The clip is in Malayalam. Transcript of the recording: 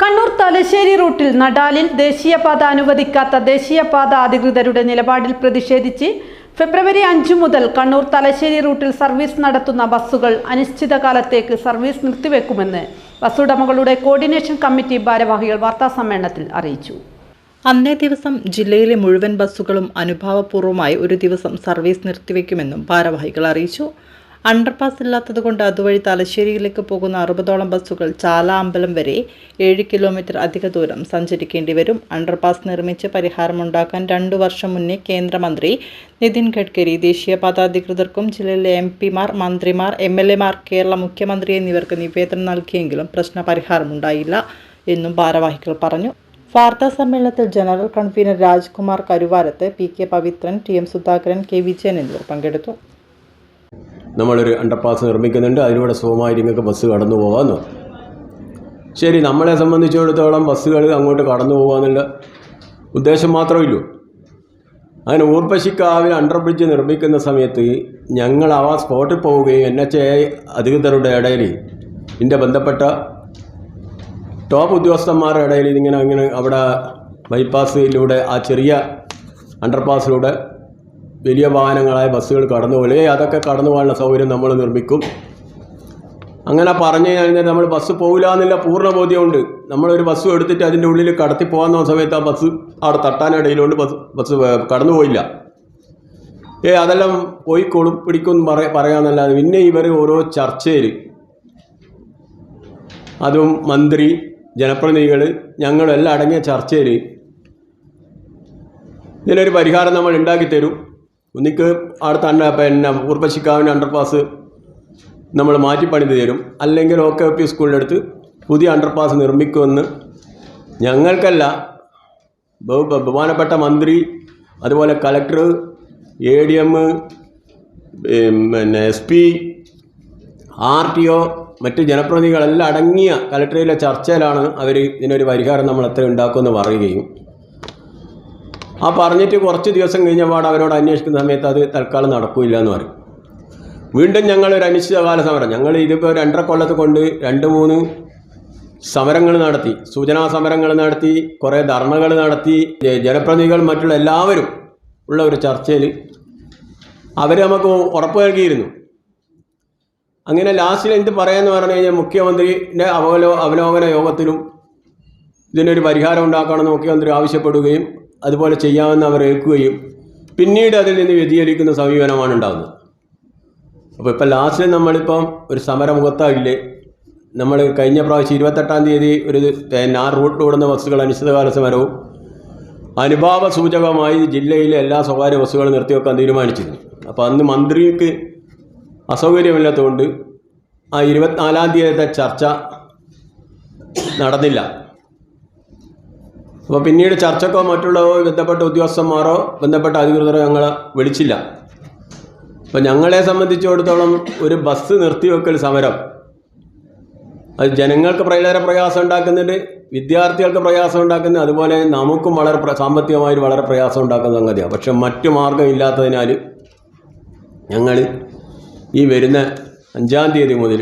കണ്ണൂർ തലശ്ശേരി റൂട്ടിൽ നടാലിൽ ദേശീയപാത അനുവദിക്കാത്ത ദേശീയപാത അധികൃതരുടെ നിലപാടിൽ പ്രതിഷേധിച്ച് ഫെബ്രുവരി 5 മുതൽ കണ്ണൂർ തലശ്ശേരി റൂട്ടിൽ സർവീസ് നടത്തുന്ന ബസ്സുകൾ അനിശ്ചിതകാലത്തേക്ക് സർവീസ് നിർത്തിവെക്കുമെന്ന് ബസ്സുടമകളുടെ കോർഡിനേഷൻ കമ്മിറ്റി ഭാരവാഹികൾ വാർത്താസമ്മേളനത്തിൽ അറിയിച്ചു. അന്നേ ദിവസം ജില്ലയിലെ മുഴുവൻ ബസ്സുകളും അനുഭാവപൂർവ്വമായി ഒരു ദിവസം സർവീസ് നിർത്തിവെക്കുമെന്നും ഭാരവാഹികൾ അറിയിച്ചു. അണ്ടർപാസ് ഇല്ലാത്തതുകൊണ്ട് അതുവഴി തലശ്ശേരിയിലേക്ക് പോകുന്ന 60ഓളം ബസ്സുകൾ ചാല അമ്പലം വരെ 7 കിലോമീറ്റർ അധിക ദൂരം സഞ്ചരിക്കേണ്ടി വരും. അണ്ടർപാസ് നിർമ്മിച്ച് പരിഹാരമുണ്ടാക്കാൻ 2 വർഷം മുന്നേ കേന്ദ്രമന്ത്രി നിതിൻ ഗഡ്കരി ദേശീയപാത അധികൃതർക്കും ജില്ലയിലെ MP-മാർ, മന്ത്രിമാർ, MLA-മാർ, കേരള മുഖ്യമന്ത്രി എന്നിവർക്ക് നിവേദനം നൽകിയെങ്കിലും പ്രശ്ന പരിഹാരമുണ്ടായില്ല എന്നും ഭാരവാഹികൾ പറഞ്ഞു. വാർത്താ സമ്മേളനത്തിൽ general convener Rajkumar Karuvarath, PK Pavithran, TM Sudhakaran, K Vijayan എന്നിവർ പങ്കെടുത്തു. നമ്മളൊരു അണ്ടർപാസ് നിർമ്മിക്കുന്നുണ്ട്, അതിലൂടെ സുഖമായി നിങ്ങൾക്ക് ബസ് കടന്നു പോകാമെന്ന്. ശരി, നമ്മളെ സംബന്ധിച്ചിടത്തോളം ബസ്സുകൾ അങ്ങോട്ട് കടന്നു പോകാമെന്നുള്ള ഉദ്ദേശം മാത്രമേ. അങ്ങനെ ഊർപ്പശിക്കാവിൽ അണ്ടർ ബ്രിഡ്ജ് നിർമ്മിക്കുന്ന സമയത്ത് ഞങ്ങൾ ആ സ്പോട്ടിൽ പോവുകയും NHAI അധികൃതരുടെ ഇടയിൽ ഇതിൻ്റെ ബന്ധപ്പെട്ട ടോപ്പ് ഉദ്യോഗസ്ഥന്മാരുടെ ഇടയിൽ ഇങ്ങനെ അവിടെ ബൈപ്പാസിലൂടെ ആ ചെറിയ അണ്ടർപാസിലൂടെ വലിയ വാഹനങ്ങളായ ബസ്സുകൾ കടന്നു പോകലേ, അതൊക്കെ കടന്നു പോകാനുള്ള സൗകര്യം നമ്മൾ നിർമ്മിക്കും. അങ്ങനെ പറഞ്ഞു കഴിഞ്ഞാൽ നമ്മൾ ബസ് പോകില്ല എന്നുള്ള പൂർണ്ണ ബോധ്യമുണ്ട്. നമ്മളൊരു ബസ് എടുത്തിട്ട് അതിൻ്റെ ഉള്ളിൽ കടത്തി പോകാവുന്ന സമയത്ത് ആ ബസ് അവിടെ തട്ടാനിടയിലുണ്ട്, ബസ് കടന്നു പോയില്ല. അതെല്ലാം പോയിക്കോളും പിടിക്കും പറയാമെന്നല്ലാതെ പിന്നെ ഇവർ ഓരോ ചർച്ചയിൽ അതും മന്ത്രി, ജനപ്രതിനിധികൾ, ഞങ്ങളെല്ലാം അടങ്ങിയ ചർച്ചയിൽ ഇതിനൊരു പരിഹാരം നമ്മൾ ഉണ്ടാക്കി തരും. ഒന്നിക്ക് അടുത്ത ഊർപ്പശിക്കാവിൻ്റെ അണ്ടർപാസ് നമ്മൾ മാറ്റിപ്പണിത് തരും, അല്ലെങ്കിൽ OKP സ്കൂളിൻ്റെ അടുത്ത് പുതിയ അണ്ടർപാസ് നിർമ്മിക്കുമെന്ന് ഞങ്ങൾക്കല്ല, ബഹുമാനപ്പെട്ട മന്ത്രി, അതുപോലെ കളക്ടർ, ADM, SP, RTO, മറ്റ് ജനപ്രതിനിധികളെല്ലാം അടങ്ങിയ കളക്ടറിലെ ചർച്ചയിലാണ് അവർ ഇതിനൊരു പരിഹാരം നമ്മൾ എത്ര ഉണ്ടാക്കുമെന്ന് പറയുകയും ആ പറഞ്ഞിട്ട് കുറച്ച് ദിവസം കഴിഞ്ഞപാട് അവരോട് അന്വേഷിക്കുന്ന സമയത്ത് അത് തൽക്കാലം നടക്കില്ല എന്ന് പറയും. വീണ്ടും ഞങ്ങളൊരു അനിശ്ചിതകാല സമരം, ഞങ്ങൾ ഇതിപ്പോൾ 2.5 കൊല്ലത്ത് കൊണ്ട് 2-3 സമരങ്ങൾ നടത്തി, സൂചനാ സമരങ്ങൾ നടത്തി, കുറേ ധർണകൾ നടത്തി. ജനപ്രതിനിധികൾ മറ്റുള്ള എല്ലാവരും ഉള്ള ഒരു ചർച്ചയിൽ അവർ നമുക്ക് ഉറപ്പ് നൽകിയിരുന്നു. അങ്ങനെ ലാസ്റ്റിൽ എന്ത് പറയാമെന്ന് പറഞ്ഞു കഴിഞ്ഞാൽ മുഖ്യമന്ത്രിയുടെ അവലോകന യോഗത്തിലും ഇതിനൊരു പരിഹാരം ഉണ്ടാക്കണമെന്ന് മുഖ്യമന്ത്രി ആവശ്യപ്പെടുകയും അതുപോലെ ചെയ്യാമെന്ന് അവർ ഏൽക്കുകയും പിന്നീട് അതിൽ നിന്ന് വ്യതിചലിക്കുന്ന സമീപനമാണ് ഉണ്ടാകുന്നത്. അപ്പോൾ ഇപ്പം ലാസ്റ്റിൽ നമ്മളിപ്പം ഒരു സമരമുഖത്തായില്ലേ, നമ്മൾ കഴിഞ്ഞ പ്രാവശ്യം 28-ാം തീയതി ഒരു റൂട്ടിലോടുന്ന ബസ്സുകൾ അനിശ്ചിതകാല സമരവും അനുഭാവ സൂചകമായി ജില്ലയിലെ എല്ലാ സ്വകാര്യ ബസ്സുകളും നിർത്തിവെക്കാൻ തീരുമാനിച്ചിരുന്നു. അപ്പോൾ അന്ന് മന്ത്രിക്ക് അസൗകര്യമില്ലാത്തതുകൊണ്ട് ആ 24-ാം തീയതിത്തെ ചർച്ച നടന്നില്ല. അപ്പോൾ പിന്നീട് ചർച്ചക്കോ മറ്റുള്ളവോ ബന്ധപ്പെട്ട ഉദ്യോഗസ്ഥന്മാരോ ബന്ധപ്പെട്ട അധികൃതരോ ഞങ്ങളെ വിളിച്ചില്ല. അപ്പോൾ ഞങ്ങളെ സംബന്ധിച്ചിടത്തോളം ഒരു ബസ് നിർത്തിവെക്കൽ സമരം അത് ജനങ്ങൾക്ക് വളരെ പ്രയാസം ഉണ്ടാക്കുന്നുണ്ട്, വിദ്യാർത്ഥികൾക്ക് പ്രയാസം ഉണ്ടാക്കുന്നത്, അതുപോലെ നമുക്കും വളരെ സാമ്പത്തികമായി വളരെ പ്രയാസം ഉണ്ടാക്കുന്ന സംഗതിയാണ്. പക്ഷെ മറ്റു മാർഗം ഇല്ലാത്തതിനാൽ ഞങ്ങൾ ഈ വരുന്ന 5-ാം തീയതി മുതൽ